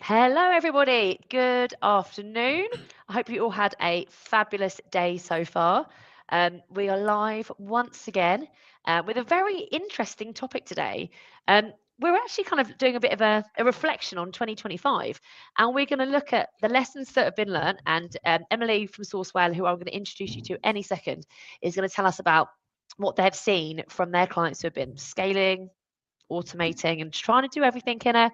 Hello, everybody. Good afternoon. I hope you all had a fabulous day so far. We are live once again with a very interesting topic today. We're actually kind of doing a bit of a reflection on 2025, and we're going to look at the lessons that have been learned. And Emily from SourceWhale, who I'm going to introduce you to any second, is going to tell us about what they've seen from their clients who have been scaling, automating, and trying to do everything in a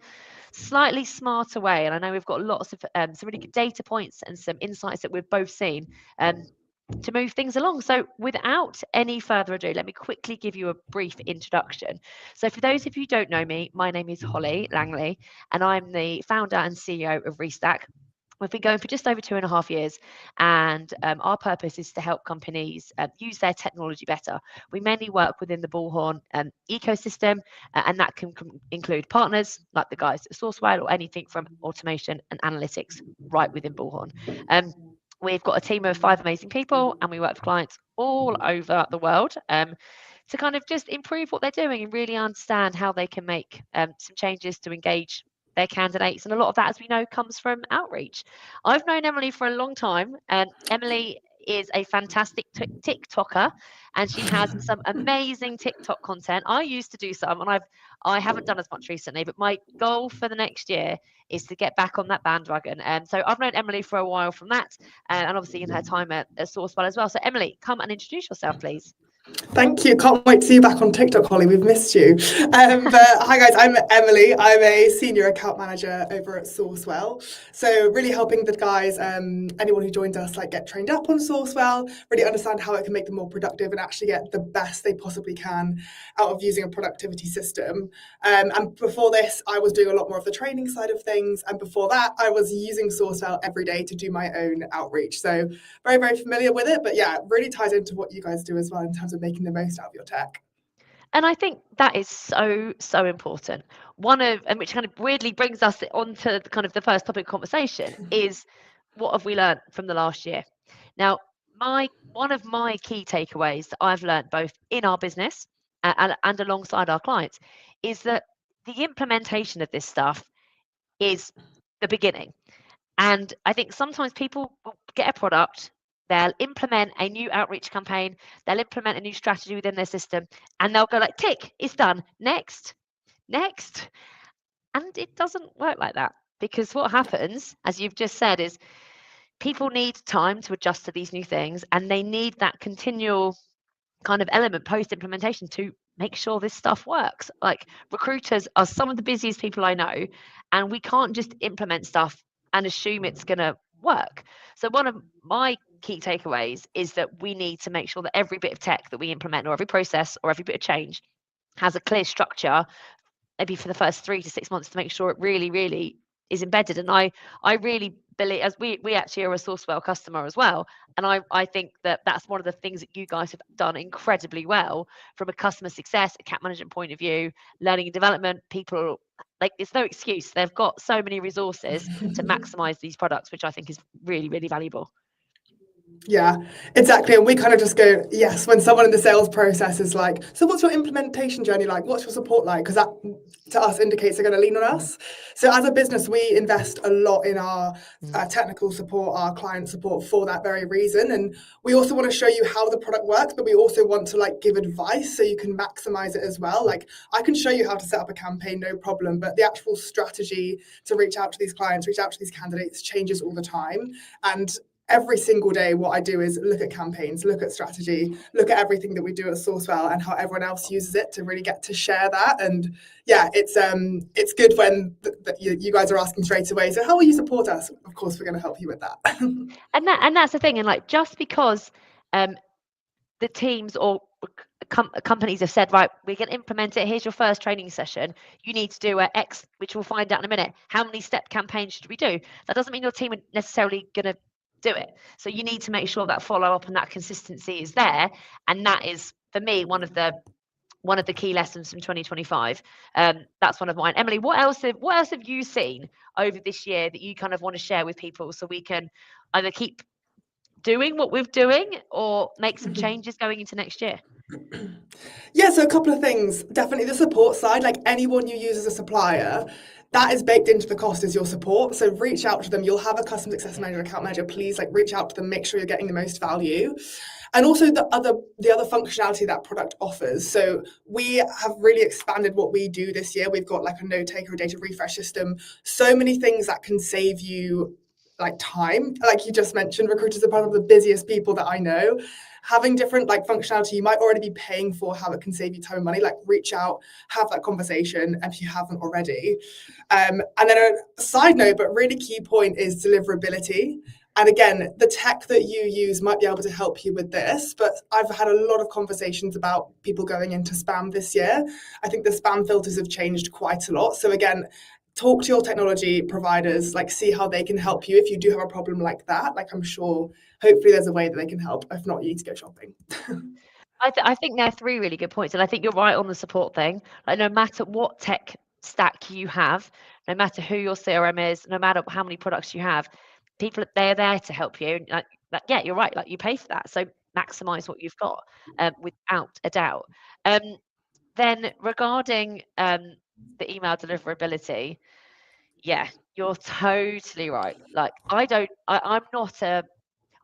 slightly smarter way. And I know we've got lots of some really good data points and some insights that we've both seen to move things along. So without any further ado, let me quickly give you a brief introduction. So for those of you who don't know me, my name is Holly Langley, and I'm the founder and CEO of Restack. We've been going for just over 2.5 years, and our purpose is to help companies use their technology better. We mainly work within the Bullhorn ecosystem, and that can include partners like the guys at SourceWhale or anything from automation and analytics right within Bullhorn. We've got a team of 5 amazing people, and we work with clients all over the world to kind of just improve what they're doing and really understand how they can make some changes to engage their candidates. And a lot of that, as we know, comes from outreach. I've known Emily for a long time, and Emily is a fantastic TikToker, and she has some amazing TikTok content. I used to do some, and I haven't done as much recently, but my goal for the next year is to get back on that bandwagon. And so I've known Emily for a while from that, and obviously in her time at SourceWhale as well. So Emily, come and introduce yourself, please. Thank you. Can't wait to see you back on TikTok, Holly. We've missed you. But hi, guys. I'm Emily. I'm a senior account manager over at SourceWhale. So really helping the guys, anyone who joins us, like get trained up on SourceWhale, really understand how it can make them more productive and actually get the best they possibly can out of using a productivity system. And before this, I was doing a lot more of the training side of things. And before that, I was using SourceWhale every day to do my own outreach. So very, very familiar with it. But yeah, it really ties into what you guys do as well in terms of making the most out of your tech. And I think that is so important. And which kind of weirdly brings us onto the kind of the first topic of conversation is what have we learned from the last year? Now, one of my key takeaways that I've learned both in our business and alongside our clients is that the implementation of this stuff is the beginning. And I think sometimes people will get a product, they'll implement a new outreach campaign, they'll implement a new strategy within their system, and they'll go like, tick, it's done. Next. And it doesn't work like that, because what happens, as you've just said, is people need time to adjust to these new things, and they need that continual kind of element post implementation to make sure this stuff works. Like, recruiters are some of the busiest people I know, and we can't just implement stuff and assume it's going to work. So one of my key takeaways is that we need to make sure that every bit of tech that we implement, or every process or every bit of change, has a clear structure, maybe for the first 3 to 6 months, to make sure it really is embedded. And I really believe, as we actually are a SourceWhale customer as well, and I think that that's one of the things that you guys have done incredibly well from a customer success, account management point of view, learning and development. People, like, it's no excuse, they've got so many resources to maximize these products, which I think is really valuable. Yeah, exactly. And we kind of just go, yes, when someone in the sales process is like, so what's your implementation journey like? What's your support like? Because that to us indicates they're going to lean on us. So as a business, we invest a lot in our technical support, our client support, for that very reason. And we also want to show you how the product works, but we also want to like give advice so you can maximize it as well. Like, I can show you how to set up a campaign, no problem, but the actual strategy to reach out to these clients, reach out to these candidates changes all the time. And every single day, what I do is look at campaigns, look at strategy, look at everything that we do at SourceWhale and how everyone else uses it to really get to share that. And yeah, it's good when you guys are asking straight away, so how will you support us? Of course, we're going to help you with that. and that's the thing. And like, just because the teams or companies have said, right, we can implement it, here's your first training session, you need to do a X, which we'll find out in a minute, how many step campaigns should we do? That doesn't mean your team are necessarily going to do it. So you need to make sure that follow up and that consistency is there. And that is, for me, one of the key lessons from 2025. That's one of mine. Emily, what else have you seen over this year that you kind of want to share with people, so we can either keep doing what we're doing, or make some changes going into next year? Yeah, so a couple of things. Definitely the support side, like anyone you use as a supplier, that is baked into the cost as your support. So reach out to them. You'll have a customer success manager, account manager. Please like reach out to them, make sure you're getting the most value. And also the other functionality that product offers. So we have really expanded what we do this year. We've got like a note taker, a data refresh system, so many things that can save you like time. Like you just mentioned, recruiters are part of the busiest people that I know. Having different like functionality you might already be paying for, how it can save you time and money, like reach out, have that conversation if you haven't already. And then a side note, but really key point is deliverability. And again, the tech that you use might be able to help you with this, but I've had a lot of conversations about people going into spam this year. I think the spam filters have changed quite a lot. So again, talk to your technology providers, like see how they can help you if you do have a problem like that. Like I'm sure, hopefully there's a way that they can help. If not, you need to go shopping. I think there are three really good points, and I think you're right on the support thing. Like, no matter what tech stack you have, no matter who your CRM is, no matter how many products you have, people, they're there to help you. Like, yeah, you're right. Like, you pay for that, so maximize what you've got, without a doubt. Then regarding the email deliverability, yeah, you're totally right. Like, I'm not a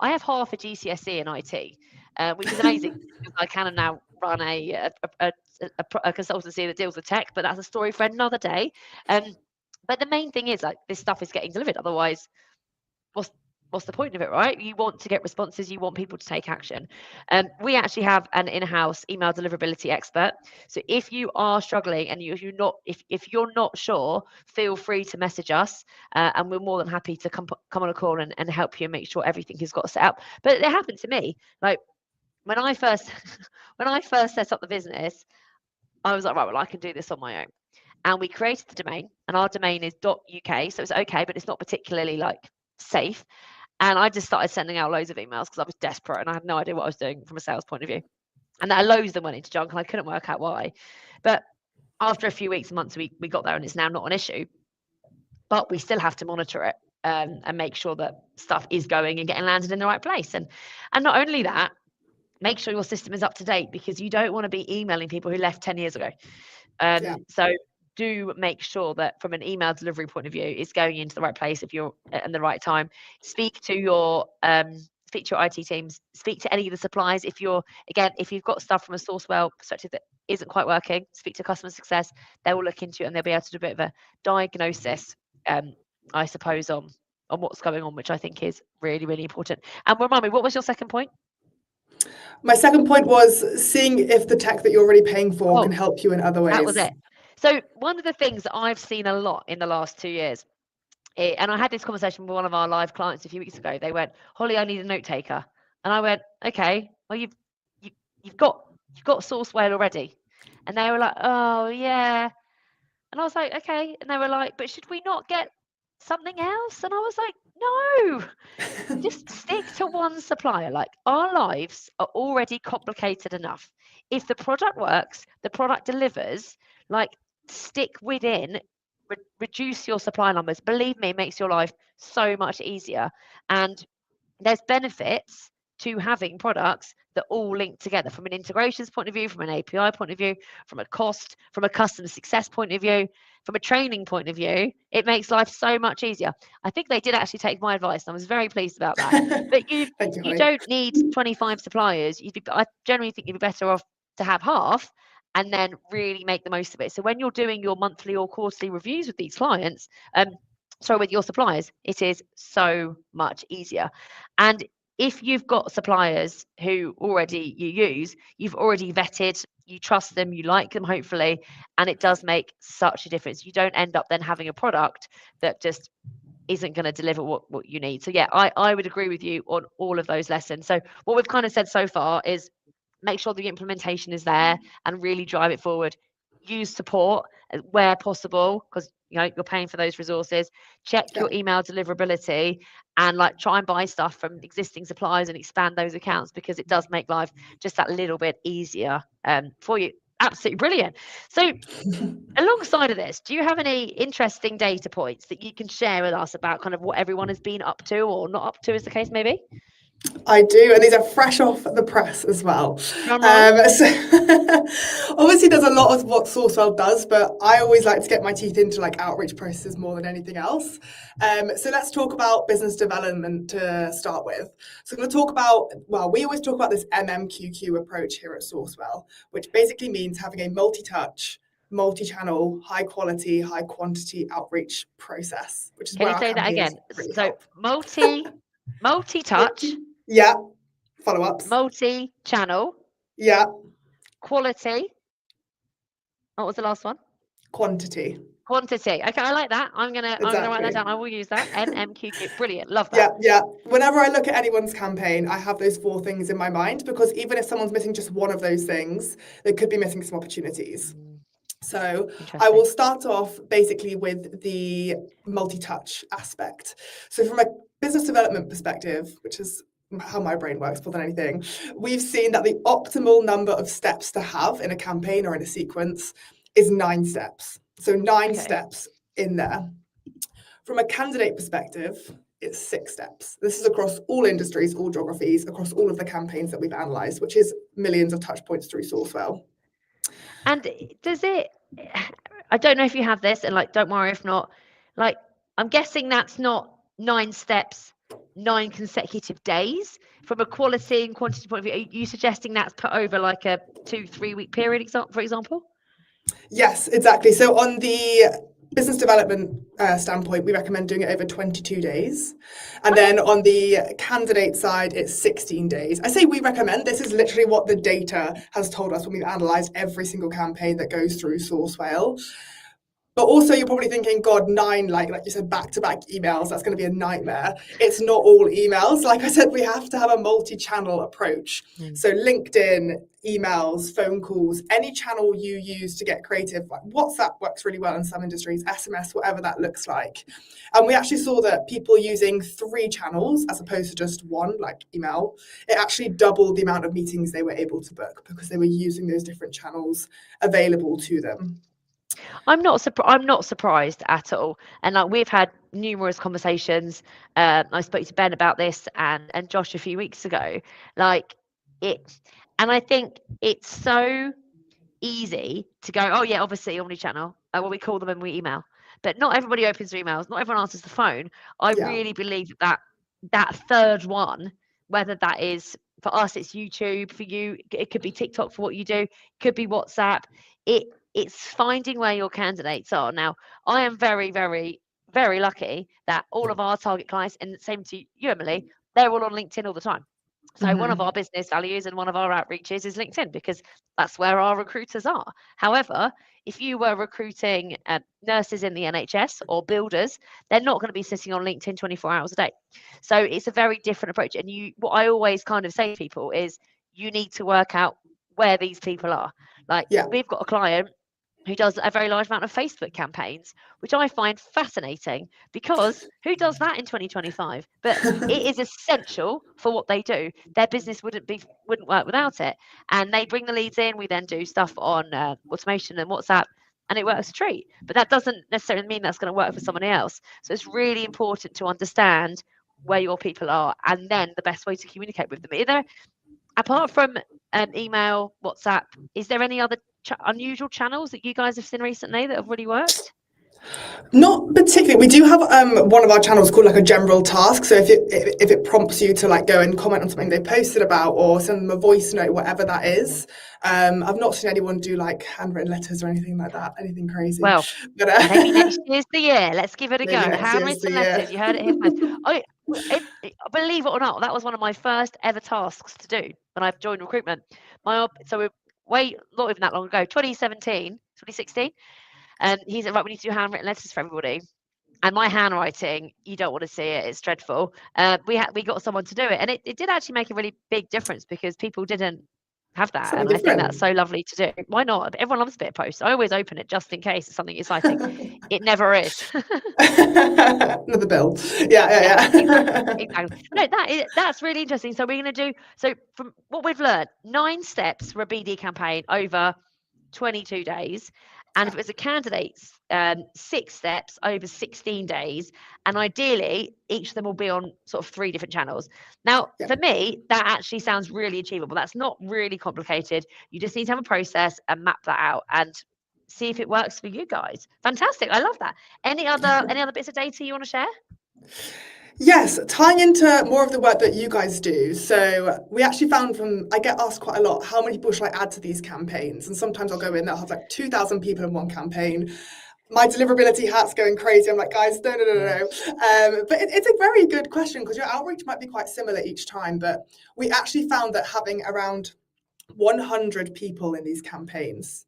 I have half a GCSE in IT, which is amazing because I can now run a consultancy that deals with tech, but that's a story for another day. Um, but the main thing is, like, this stuff is getting delivered. Otherwise, what's what's the point of it, right? You want to get responses, you want people to take action. We actually have an in-house email deliverability expert. So if you are struggling and if you're not sure, feel free to message us, and we're more than happy to come on a call and help you and make sure everything has got set up. But it happened to me. Like, when I first when I first set up the business, I was like, right, well, I can do this on my own. And we created the domain, and our domain is .uk, so it's okay, but it's not particularly like safe. And I just started sending out loads of emails because I was desperate and I had no idea what I was doing from a sales point of view. And that loads of them went into junk, and I couldn't work out why. But after a few weeks and months, we got there, and it's now not an issue. But we still have to monitor it, and make sure that stuff is going and getting landed in the right place. And not only that, make sure your system is up to date, because you don't want to be emailing people who left 10 years ago. Yeah. So do make sure that from an email delivery point of view, it's going into the right place if you're at the right time. Speak to your IT teams. Speak to any of the suppliers. If you've got stuff from a SourceWhale perspective that isn't quite working, speak to customer success. They will look into it and they'll be able to do a bit of a diagnosis, I suppose, on what's going on, which I think is really, really important. And remind me, what was your second point? My second point was seeing if the tech that you're already paying for can help you in other ways. That was it. So one of the things that I've seen a lot in the last 2 years, and I had this conversation with one of our live clients a few weeks ago. They went, "Holly, I need a note taker," and I went, "Okay, well you've got SourceWhale already," and they were like, "Oh yeah," and I was like, "Okay," and they were like, "But should we not get something else?" And I was like, "No, just stick to one supplier. Like, our lives are already complicated enough. If the product works, the product delivers, like, stick within, reduce your supply numbers. Believe me, it makes your life so much easier. And there's benefits to having products that all link together from an integrations point of view, from an API point of view, from a cost, from a customer success point of view, from a training point of view. It makes life so much easier. I think they did actually take my advice, and I was very pleased about that. But you don't need 25 suppliers. I generally think you'd be better off to have half and then really make the most of it. So when you're doing your monthly or quarterly reviews with these clients, with your suppliers, it is so much easier. And if you've got suppliers who already you use, you've already vetted, you trust them, you like them, hopefully, and it does make such a difference. You don't end up then having a product that just isn't going to deliver what you need. So yeah, I would agree with you on all of those lessons. So what we've kind of said so far is make sure the implementation is there and really drive it forward. Use support where possible, because you're paying for those resources. Check your email deliverability, and like try and buy stuff from existing suppliers and expand those accounts, because it does make life just that little bit easier for you. Absolutely brilliant. So alongside of this, do you have any interesting data points that you can share with us about kind of what everyone has been up to or not up to, as the case may be? I do, and these are fresh off the press as well. Drum roll. So obviously there's a lot of what SourceWhale does, but I always like to get my teeth into like outreach processes more than anything else. So let's talk about business development to start with. So I'm going to talk about, well, we always talk about this MMQQ approach here at SourceWhale, which basically means having a multi-touch, multi-channel, high quality, high quantity outreach process, which is Can where you our say that campaigns again? really So help. multi-touch, Yeah, follow-ups. multi-channel, Yeah, quality. What was the last one? quantity. Quantity. Okay, I like that. I'm gonna write that Exactly. down. I will use that. MMQQ. Brilliant. Love Yeah, that. yeah. Whenever I look at anyone's campaign, I have those 4 things in my mind because even if someone's missing just one of those things, they could be missing some opportunities. So I Interesting. will start off basically with the multi-touch aspect. So from a business development perspective, which is how my brain works more than anything, we've seen that the optimal number of steps to have in a campaign or in a sequence is 9 steps. So 9 Okay. steps in there. From a candidate perspective, it's 6 steps. This is across all industries, all geographies, across all of the campaigns that we've analysed, which is millions of touch points through SourceWhale. And does it? I don't know if you have this, and like, don't worry if not. Like, I'm guessing that's not 9 steps, 9 consecutive days. From a quality and quantity point of view, are you suggesting that's put over like a 2-3 week period, for example? Yes, exactly. So on the business development standpoint, we recommend doing it over 22 days. And Okay. then on the candidate side, it's 16 days. I say we recommend, this is literally what the data has told us when we've analysed every single campaign that goes through SourceWhale. But also you're probably thinking, God, 9, like you said, back-to-back emails, that's going to be a nightmare. It's not all emails. Like I said, we have to have a multi-channel approach. So LinkedIn, emails, phone calls, any channel you use to get creative, like WhatsApp works really well in some industries, SMS, whatever that looks like. And we actually saw that people using 3 channels as opposed to just 1, like email, it actually doubled the amount of meetings they were able to book because they were using those different channels available to them. I'm not surprised at all. And like, we've had numerous conversations. I spoke to Ben about this and Josh a few weeks ago. Like it, and I think it's so easy to go, oh yeah, obviously omni-channel. Well, we call them and we email, but not everybody opens their emails. Not everyone answers the phone. I Yeah. really believe that third one, whether that is for us, it's YouTube. For you, it could be TikTok for what you do. It could be WhatsApp. It's finding where your candidates are. Now, I am very, very, very lucky that all of our target clients, and same to you, Emily, they're all on LinkedIn all the time. So one of our business values and one of our outreaches is LinkedIn because that's where our recruiters are. However, if you were recruiting nurses in the NHS or builders, they're not going to be sitting on LinkedIn 24 hours a day. So it's a very different approach. And what I always kind of say to people is you need to work out where these people are. Like, Yeah. we've got a client who does a very large amount of Facebook campaigns, which I find fascinating because who does that in 2025? But it is essential for what they do. Their business wouldn't work without it. And they bring the leads in. We then do stuff on automation and WhatsApp, and it works a treat. But that doesn't necessarily mean that's going to work for somebody else. So it's really important to understand where your people are and then the best way to communicate with them. Either apart from email, WhatsApp, is there any other unusual channels that you guys have seen recently that have really worked? Not particularly. We do have one of our channels called like a general task. So if it prompts you to like go and comment on something they posted about or send them a voice note, whatever that is. I've not seen anyone do like handwritten letters or anything like that, anything crazy. Well, But maybe next year's the year. Let's give it a go. maybe next year's the Handwritten year. letters. You heard it here first. Believe it or not, that was one of my first ever tasks to do when I joined recruitment. So we're not even that long ago, 2017, 2016. He said, right, we need to do handwritten letters for everybody. And my handwriting, you don't want to see it. It's dreadful. We got someone to do it, and it did actually make a really big difference because people didn't have that, Something and I think different. that's so lovely to do. Why not? Everyone loves a bit of post. I always open it just in case it's something exciting. It never is. Another bill. Yeah, Yeah, yeah, exactly, yeah. exactly. No, that's really interesting. So we're going to do, so from what we've learned, 9 steps for a BD campaign over 22 days. And if it was a candidate 6 steps over 16 days. And ideally, each of them will be on sort of 3 different channels. Now, Yeah. for me, that actually sounds really achievable. That's not really complicated. You just need to have a process and map that out and see if it works for you guys. Fantastic. I love that. Any other bits of data you want to share? Yes, tying into more of the work that you guys do. So we actually found I get asked quite a lot, how many people should I add to these campaigns? And sometimes I'll go in, they'll have like 2,000 people in one campaign. My deliverability hat's going crazy. I'm like, guys, no. But it's a very good question because your outreach might be quite similar each time. But we actually found that having around 100 people in these campaigns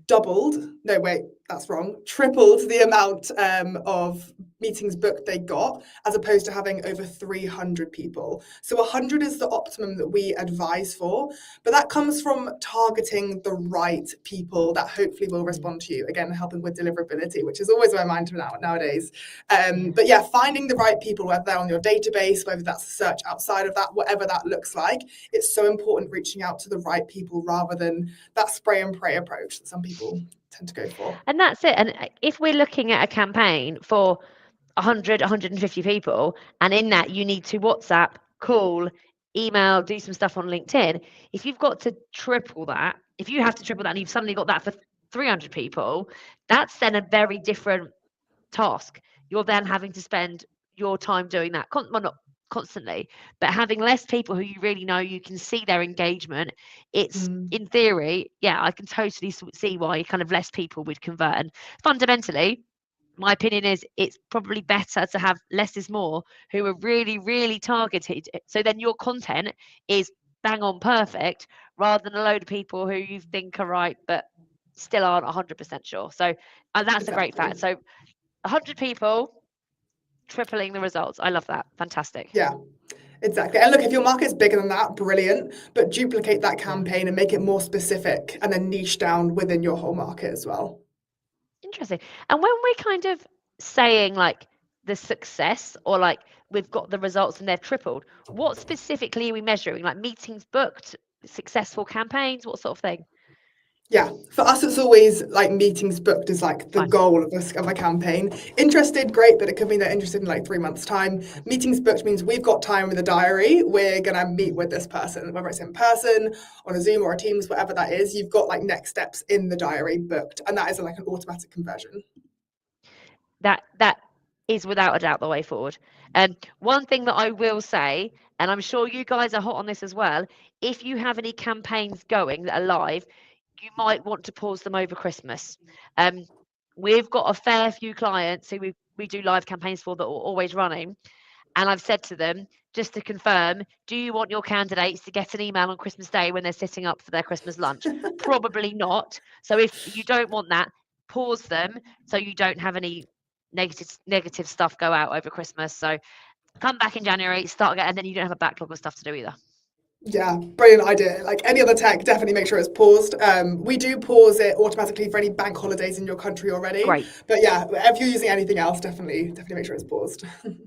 tripled the amount of meetings booked they got, as opposed to having over 300 people. So 100 is the optimum that we advise for, but that comes from targeting the right people that hopefully will respond to you. Again, helping with deliverability, which is always my mind nowadays. But yeah, finding the right people, whether they're on your database, whether that's a search outside of that, whatever that looks like, it's so important reaching out to the right people rather than that spray and pray approach that some people tend to go for. And that's it. And if we're looking at a campaign for 100, 150 people, and in that you need to WhatsApp, call, email, do some stuff on LinkedIn, if you've got to triple that, if you have to triple that and you've suddenly got that for 300 people, that's then a very different task. You're then having to spend your time doing that. Well, not constantly, but having less people who you really know, you can see their engagement. It's in theory, yeah, I can totally see why kind of less people would convert. And fundamentally, my opinion is it's probably better to have less is more who are really, really targeted. So then your content is bang on perfect rather than a load of people who you think are right, but still aren't 100% sure. So that's a great fact. So 100 people, tripling the results. I love that. Fantastic. Yeah, exactly. And look, if your market's bigger than that, brilliant, but duplicate that Yeah. campaign and make it more specific and then niche down within your whole market as well. Interesting. And when we're kind of saying like the success or like we've got the results and they're tripled, what specifically are we measuring? Like meetings booked, successful campaigns, what sort of thing? Yeah, for us, it's always like meetings booked is like the Fine. goal of a campaign. Interested, great, but it could mean they're interested in like 3 months' time. Meetings booked means we've got time in the diary. We're going to meet with this person, whether it's in person, on a Zoom or a Teams, whatever that is. You've got like next steps in the diary booked, and that is like an automatic conversion. That is without a doubt the way forward. And one thing that I will say, and I'm sure you guys are hot on this as well, if you have any campaigns going that are live, you might want to pause them over Christmas. We've got a fair few clients who we do live campaigns for that are always running. And I've said to them, just to confirm, do you want your candidates to get an email on Christmas Day when they're sitting up for their Christmas lunch? Probably not. So if you don't want that, pause them so you don't have any negative stuff go out over Christmas. So come back in January, start again, and then you don't have a backlog of stuff to do either. Yeah, brilliant idea. Like any other tech, definitely make sure it's paused. We do pause it automatically for any bank holidays in your country already. Great. But yeah, if you're using anything else, definitely make sure it's paused.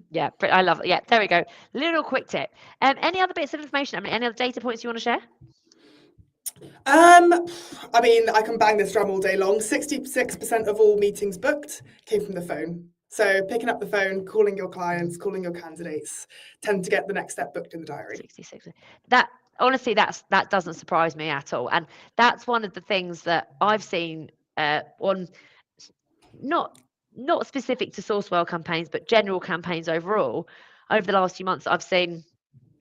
Yeah, I love it. Yeah, there we go. Little quick tip. Any other bits of information? I mean, any other data points you want to share? I mean, I can bang this drum all day long. 66% of all meetings booked came from the phone. So picking up the phone, calling your clients, calling your candidates, tend to get the next step booked in the diary. 66. That honestly, that doesn't surprise me at all, and that's one of the things that I've seen on not specific to SourceWhale campaigns, but general campaigns overall. Over the last few months, I've seen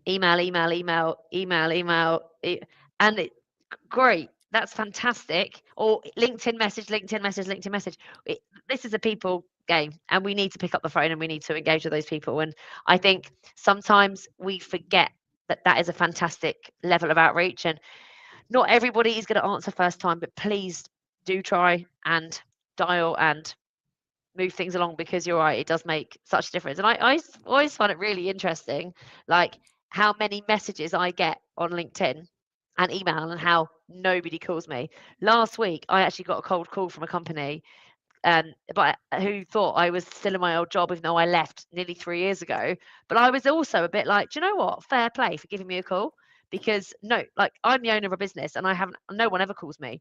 email, and great. That's fantastic. Or LinkedIn message. This is a people game, and we need to pick up the phone and we need to engage with those people. And I think sometimes we forget that is a fantastic level of outreach, and not everybody is going to answer first time, but please do try and dial and move things along, because you're right, it does make such a difference. And I always find it really interesting, like how many messages I get on LinkedIn and email and how nobody calls me. Last week, I actually got a cold call from a company but who thought I was still in my old job, even though I left nearly 3 years ago. But I was also a bit like, do you know what? Fair play for giving me a call, because no, like I'm the owner of a business and no one ever calls me.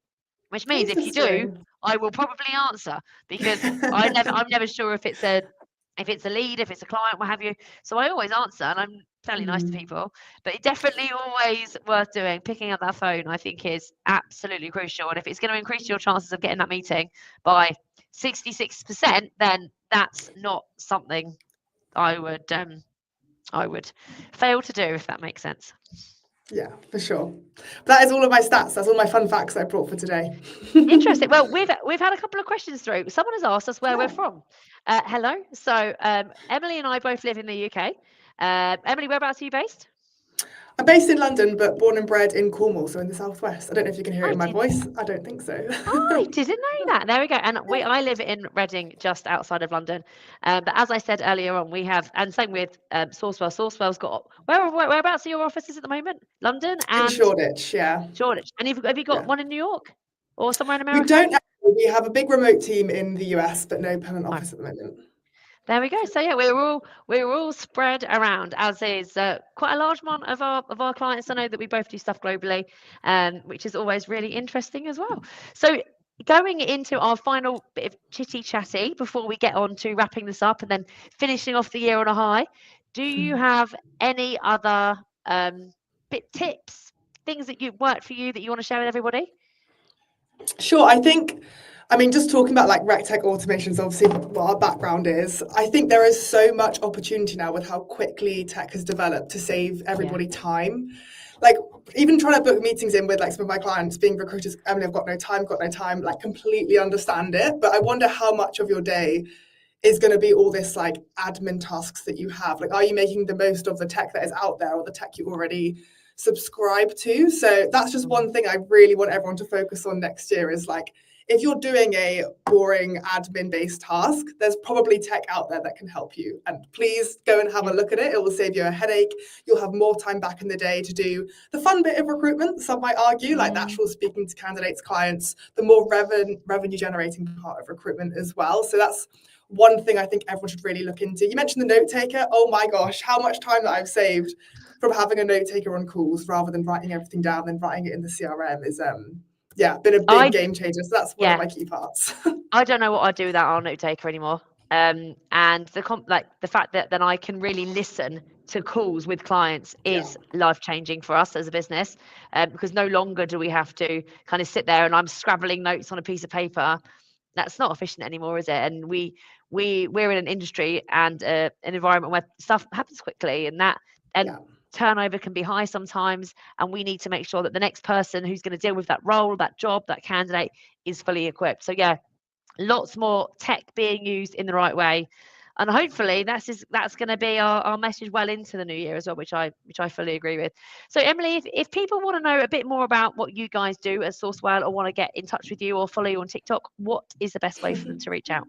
which means if you do, Interesting. I will probably answer because I'm never sure if it's a lead, if it's a client, what have you. So I always answer, and I'm fairly nice to people. But it's definitely always worth doing. Picking up that phone, I think, is absolutely crucial. And if it's going to increase your chances of getting that meeting by 66%, then that's not something I would fail to do, if that makes sense. Yeah, for sure. That is all of my stats. That's all my fun facts I brought for today. Interesting. Well, we've had a couple of questions through. Someone has asked us where we're Yeah. from. Hello. So Emily and I both live in the UK. Emily, whereabouts are you based? I'm based in London, but born and bred in Cornwall, so in the southwest. I don't know if you can hear it I in my did. voice. I don't think so. I didn't know that. There we go. And I live in Reading, just outside of London. But as I said earlier on, we have, and same with SourceWhale. SourceWhale's got whereabouts are your offices at the moment? London In and Shoreditch, yeah. Shoreditch. And have you got Yeah. one in New York or somewhere in We America? don't actually. We have a big remote team in the US, but no permanent No. office at the moment. There we go. So yeah, we're all spread around, as is quite a large amount of our clients. I know that we both do stuff globally, which is always really interesting as well. So going into our final bit of chitty chatty before we get on to wrapping this up and then finishing off the year on a high, do you have any other tips, things that you've worked for you that you want to share with everybody? Sure. I mean, just talking about like rec tech automation is obviously what our background is. I think there is so much opportunity now with how quickly tech has developed to save everybody time. Like even trying to book meetings in with like some of my clients being recruiters, I mean, I've got no time, like completely understand it. But I wonder how much of your day is going to be all this like admin tasks that you have. Like, are you making the most of the tech that is out there or the tech you already subscribe to? So that's just one thing I really want everyone to focus on next year is like, if you're doing a boring admin based task, there's probably tech out there that can help you. And please go and have a look at it. It will save you a headache. You'll have more time back in the day to do the fun bit of recruitment. Some might argue, like the actual speaking to candidates, clients, the more revenue generating part of recruitment as well. So that's one thing I think everyone should really look into. You mentioned the note taker. Oh my gosh, how much time that I've saved from having a note taker on calls rather than writing everything down and writing it in the CRM is been a big game changer. So that's one of my key parts. I don't know what I'd do without our note taker anymore. And the fact that then I can really listen to calls with clients is life changing for us as a business, because no longer do we have to kind of sit there and I'm scrabbling notes on a piece of paper. That's not efficient anymore, is it? And we're in an industry and an environment where stuff happens quickly, and turnover can be high sometimes, and we need to make sure that the next person who's going to deal with that role, that job, that candidate is fully equipped. So yeah, lots more tech being used in the right way, and hopefully that's going to be our message well into the new year as well, which I fully agree with. So Emily, if people want to know a bit more about what you guys do at SourceWhale or want to get in touch with you or follow you on TikTok, what is the best way for them to reach out?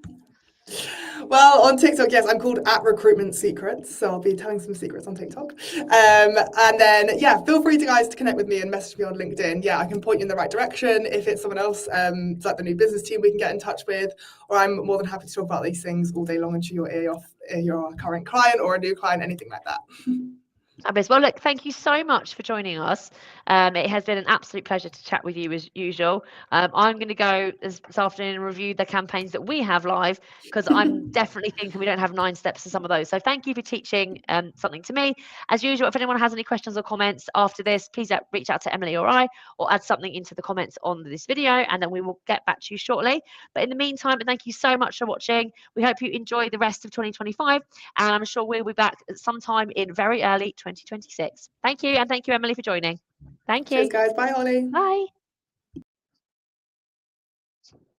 Well, on TikTok, yes, I'm called @recruitment_secrets, so I'll be telling some secrets on TikTok. And then, feel free to guys to connect with me and message me on LinkedIn. Yeah, I can point you in the right direction. If it's someone else, like the new business team, we can get in touch with, or I'm more than happy to talk about these things all day long and chew your ear off your current client or a new client, anything like that. Well, look, thank you so much for joining us. It has been an absolute pleasure to chat with you as usual. I'm going to go this afternoon and review the campaigns that we have live, because I'm definitely thinking we don't have 9 steps to some of those. So thank you for teaching something to me. As usual, if anyone has any questions or comments after this, please reach out to Emily or I, or add something into the comments on this video, and then we will get back to you shortly. But in the meantime, thank you so much for watching. We hope you enjoy the rest of 2025, and I'm sure we'll be back sometime in very early 2026. Thank you, and thank you, Emily, for joining. Thank you. Cheers, guys. Bye, Holly. Bye.